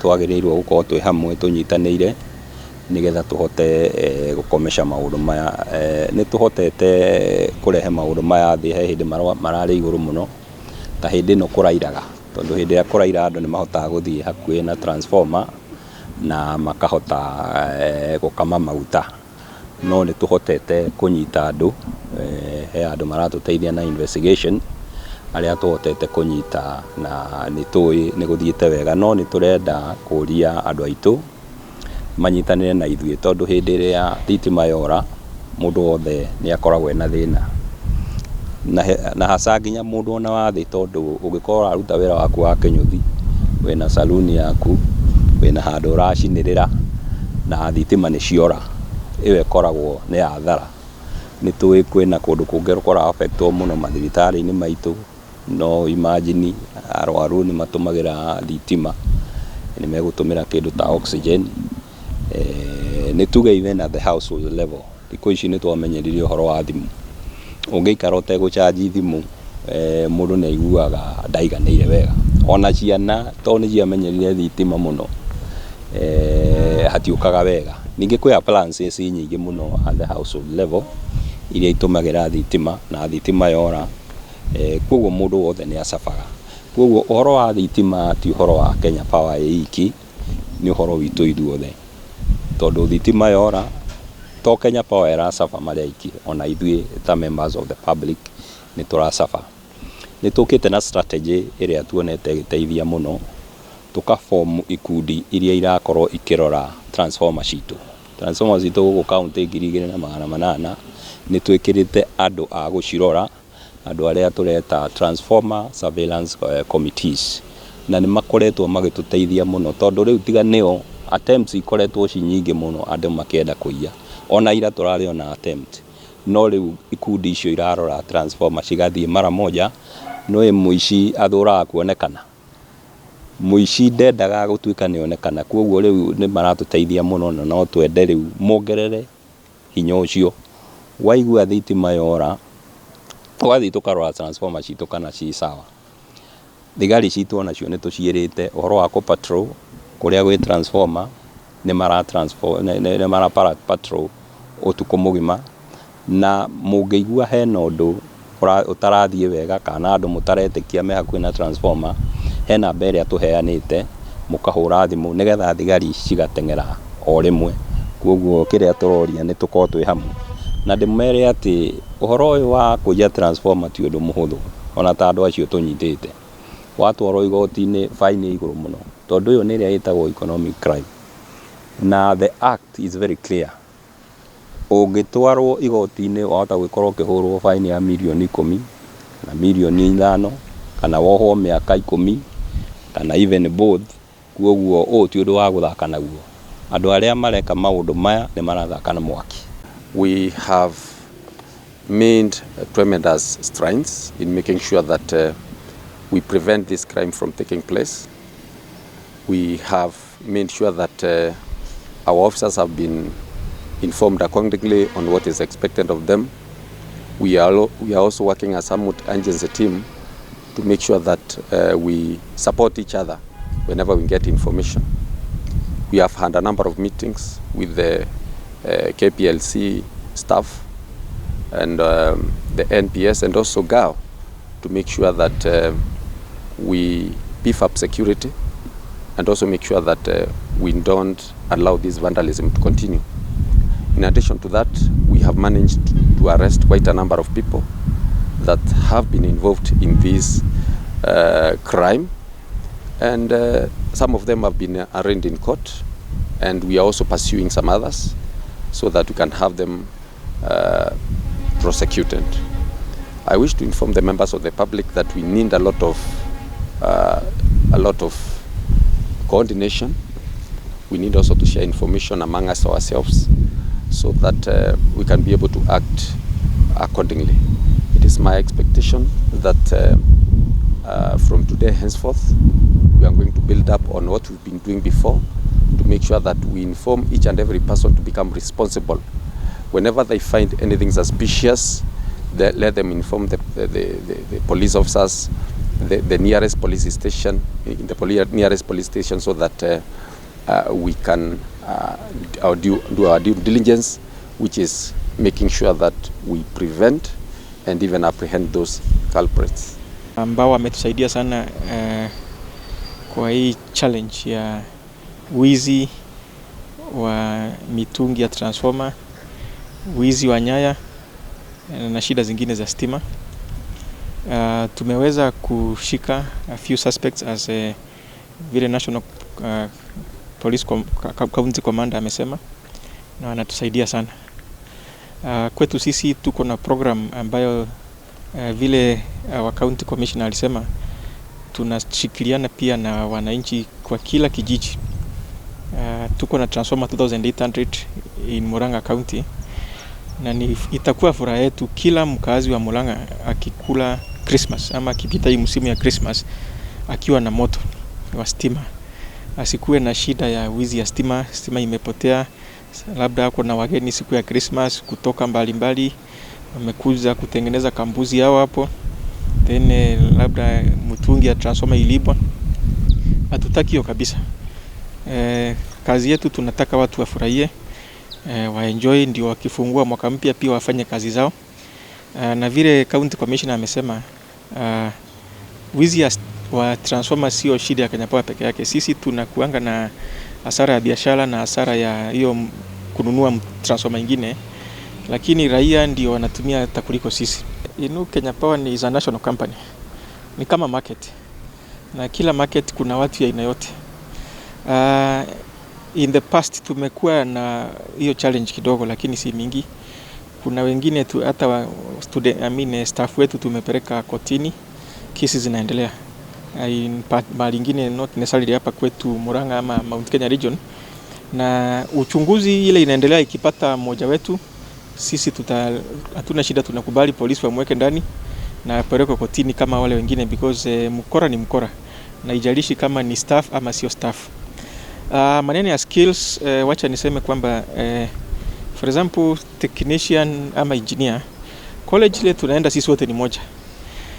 Twagĩrĩirwo gũkorwo twĩ hamwe tũnyitanĩire nĩgetha tũhote gũkomesha maũndũ maya. Nĩ tũhotete kũrehe maũndũ maya thĩ he hĩndĩ mararĩ igũrũ mũno, ta hĩndĩ ĩno kũrairaga, tondũ hĩndĩ ĩrĩa kũraira andũ nĩ mahotaga gũthiĩ hakuhĩ na transformer na makahota gũkama maguta. No nĩ tũhotete kũnyita andũ, he andũ maratũteithia na investigation arĩa tũhotete kũnyita, na nĩ tũĩ nĩ gũthiĩte wega, no nĩ tũrenda kũria andũ aitũ manyitanĩre na ithuĩ, tondũ hĩndĩ ĩrĩa thitima yora mũndũ wothe nĩ akoragwo ena thĩna, na haca nginya mũndũ ona wa thĩ, tondũ ũngĩkorwo ũraruta wĩra waku wa kĩnyũthi, wĩna saluni yaku, wĩna handũ ũracinĩrĩra na thitima nĩ ciora, ĩyo ĩkoragwo nĩ hathara. Nĩ tũĩ kwĩna kũndũ kũngĩ gũkoragwo affectwo mũno mathibitarĩ-inĩ maitũ, no imagine arwaru nĩ matũmagĩra thitima, nĩ megũtũmĩra kĩndũ ta oxygen. Nĩ tuge even at the household level, thikũ ici nĩ twamenyerire ũhoro wa thimũ. Ũngĩikara ũtegũcharge thimũ, mũndũ nĩ aiguaga ndaiganĩire wega. Ona ciana to nĩ ciamenyerire thitima mũno, hatiũkaga wega. Ningĩ kwĩ appliances nyingĩ mũno at the household level iria itũmagĩra thitima, na thitima yora, koguo mũndũ wothe nĩ acabaga. Koguo ũhoro wa thitima ti ũhoro wa Kenya Power iki, nĩ ũhoro witũ ithuothe, tondũ thitima yora to Kenya Power ĩracaba marĩa iki, ona ithuĩ ta members of the public nĩ tũracaba. Nĩ tũkĩte na strategy ĩrĩa tuonete ĩgĩteithia mũno, tũkaform ikundi iria irakorwo ikĩrora transformer citũ. Transformer citũ gũkũ kaunti 2,800 nĩ twĩkĩrĩte andũ a gũcirora, andũ arĩa tũreta transformer surveillance committees, na nĩ makoretwo magĩtũteithia mũno, tondũ rĩu tiga nĩo attempts ikoretwo ci nyingĩ mũno, andũ makĩenda kũiya. Ona ira tũrarĩ ona attempt, no rĩu ikundi icio irarora transformer cigathiĩ mara moja, no mũici athũraga kuonekana, mũici ndendaga gũtuĩka nĩonekana. Koguo rĩu nĩ maratũteithia mũno, na no twende rĩu mongerere hinya ũcio. Waigua thitima yora, twathiĩ tũkarora transformer citũ kana ci sawa. Thigari citũ onacio nĩ tũciĩrĩte ũhoro wa patrol kũrĩa gwĩ transformer, nĩ mara patrol ũtukũ mũgima, na mũngĩigua hena ũndũ ũtarathiĩ wega kana andũ mũtaretĩkia me hakuhĩ na transformer, he namba ĩrĩa tũheanĩte, mũkahũra thimũ nĩgetha thigari cigateng'era o rĩmwe. Koguo kĩrĩa tũroria nĩ tũkorwo twĩ hamwe, na ndĩmere atĩ ũhoro ũyũ wa kũiya transformer ti ũndũ mũhũthũ, ona ta andũ acio tũnyitĩte. Watwarwo igoti-inĩ fine igũrũ mũno, tondũ ũyũ nĩ ĩrĩa ĩtagwo economic crime, na the act is very clear. Ũngĩtwarwo igoti-inĩ wahota gwĩkorwo ũkĩhũrwo fine ya mirioni 10 na mirioni 5, kana wohwo mĩaka 10 kana even both. Koguo ũũ ti ũndũ wa gũthaka naguo. Andũ arĩa mareka maũndũ maya nĩ marathaka na mwaki. We have made tremendous strides in making sure that we prevent this crime from taking place. We have made sure that our officers have been informed accordingly on what is expected of them. We are also working as a multi-agency team to make sure that we support each other whenever we get information. We have had a number of meetings with the KPLC staff and the NPS and also GAO to make sure that we beef up security and also make sure that we don't allow this vandalism to continue. In addition to that, we have managed to arrest quite a number of people that have been involved in this crime, and some of them have been arraigned in court, and we are also pursuing some others so that we can have them prosecuted. I wish to inform the members of the public that we need a lot of coordination. We need also to share information among us ourselves so that we can be able to act accordingly. It is my expectation that from today henceforth, we are going to build up on what we've been doing before to make sure that we inform each and every person to become responsible. Whenever they find anything suspicious, let them inform the police officers, the nearest police station, nearest police station, so that we can do our due diligence, which is making sure that we prevent and even apprehend those culprits. Ambao wametusaidia sana kwa hii challenge ya wizi wa mitungi ya transformer, wizi wa nyaya na shida zingine za stima. Tumeweza kushika a few suspects as vile National Police County Commander amesema, na wanatusaidia sana. Kwetu sisi tuko na program ambayo vile our county commissioner alisema, tunashikiliana pia na wananchi kwa kila kijiji. Tuko na transformer 2800 in Murang'a County, na itakuwa furaha yetu kila mkazi wa Murang'a akikula Christmas ama akipita hii msimu ya Christmas akiwa na moto wa stima, asikuwe na shida ya wizi ya stima. Stima imepotea, labda ako na wageni siku ya Christmas kutoka mbalimbali, wamekuja kutengeneza kambuzi yao hapo, then labda mtungi ya transformer ilibwa. Hatutaki hiyo kabisa. Kazi yetu tunataka watu wafurahie, waenjoy, ndio wakifungua mwaka mpya pia wafanye kazi zao. Na vile county commissioner amesema, wizi wa transformer sio shida ya Kenya Power peke yake. Sisi tunakuanga na hasara ya biashara na hasara ya hiyo kununua transformer nyingine, lakini raia ndio wanatumia hata kuliko sisi. Kenya Power is a national company. Ni kama market. Na kila market kuna watu ya aina yote. In the past tumekuwa na hiyo challenge kidogo, lakini si mingi. Kuna wengine hata staff wetu tumepeleka kotini, kesi zinaendelea. Mahali ingine not necessarily hapa kwetu Murang'a ama Mount Kenya region, na uchunguzi ile inaendelea. Ikipata mmoja wetu, sisi hatuna shida, tunakubali polisi wamweke ndani na peleke kotini kama wale wengine, because mkora ni mkora, na ijalishi kama ni staff ama sio staff. Maneno ya skills, wacha niseme kwamba for example technician ama engineer, college ile tunaenda sisi wote ni moja.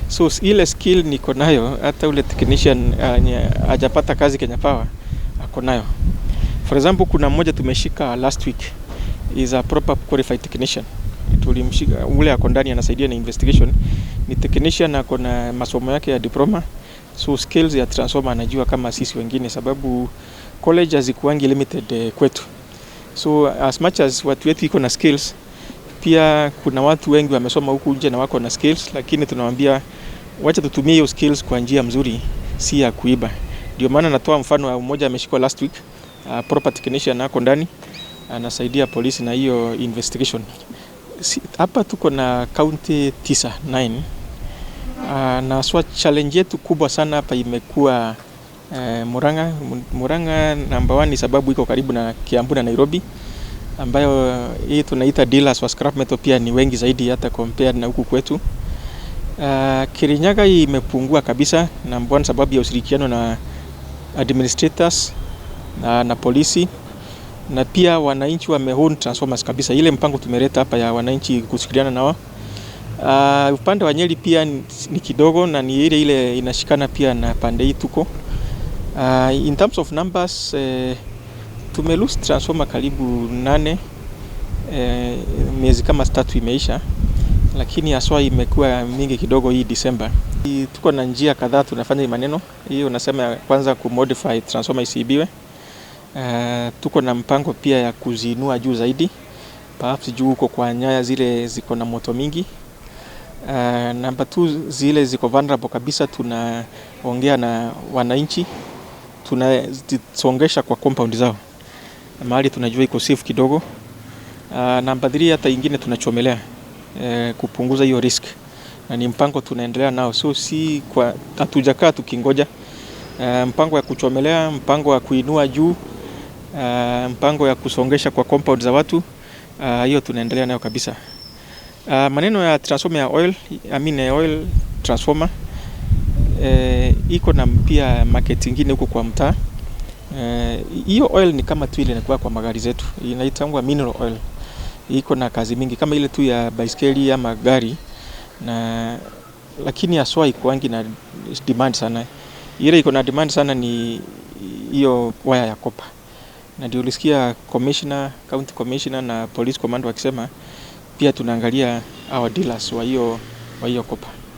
So ile skill niko nayo, hata ule technician hajapata kazi Kenya Power ako nayo. For example, kuna mmoja tumeshika last week, is a proper qualified technician. Tulimshika, ule ako ndani anasaidia na investigation, ni technician, ako na masomo yake ya diploma. So skills ya transformer anajua kama sisi wengine, sababu college hazikuangi limited kwetu. So as much as watu wetu iko na skills, pia kuna watu wengi wamesoma huku nje na wako na skills, lakini tunawaambia wacha tutumie hiyo skills kwa njia mzuri, si ya kuiba. Ndio maana natoa mfano wa mmoja ameshikwa last week, proper technician ako ndani anasaidia polisi na hiyo investigation. Hapa tuko na county 9. Na challenge yetu kubwa sana hapa imekuwa Murang'a number 1 sababu iko karibu na Kiambu na Nairobi, ambayo hii tunaita dealers wa scrap metal pia ni wengi zaidi hata compare na huku kwetu. Kirinyaga imepungua kabisa na mbona sababu ya ushirikiano na administrators na polisi, na pia wananchi wameown transformers kabisa. Ile mpango tumeleta hapa ya wananchi kushirikiana nao. Upande wa Nyeri pia ni kidogo na ni ile inashikana pia na pande hii tuko. In terms of numbers, tumelose transformer karibu 8 miezi kama 3 imeisha, lakini haswa imekuwa mingi kidogo hii December. Tuko na njia kadhaa tunafanya maneno. Hii unasema kwanza kumodify transformer isiibiwe. Tuko na mpango pia ya kuzinua juu zaidi, perhaps juu huko kwa nyaya zile ziko na moto mingi. Number 2, zile ziko vulnerable kabisa, tunaongea na wananchi, tunasongesha kwa compound zao mahali tunajua iko safe kidogo. Number 3, hata ingine tunachomelea kupunguza hiyo risk, na ni mpango tunaendelea nao, so si kwa hatujakaa tukingoja. Mpango ya kuchomelea, mpango wa kuinua juu, mpango ya kusongesha kwa compound za watu, hiyo tunaendelea nayo kabisa. Maneno ya transformer ya oil transformer, iko na pia market ingine huko kwa mtaa. Hiyo oil ni kama tu ile inakuwa kwa magari zetu, inaitangwa mineral oil. Iko na kazi mingi kama ile tu ya baiskeli ama gari, na lakini haswa ikuangi na demand sana. Ile iko na demand sana ni hiyo waya ya copper, na ndio ulisikia commissioner, county commissioner na police command wakisema pia tunaangalia our dealers wa hiyo copper.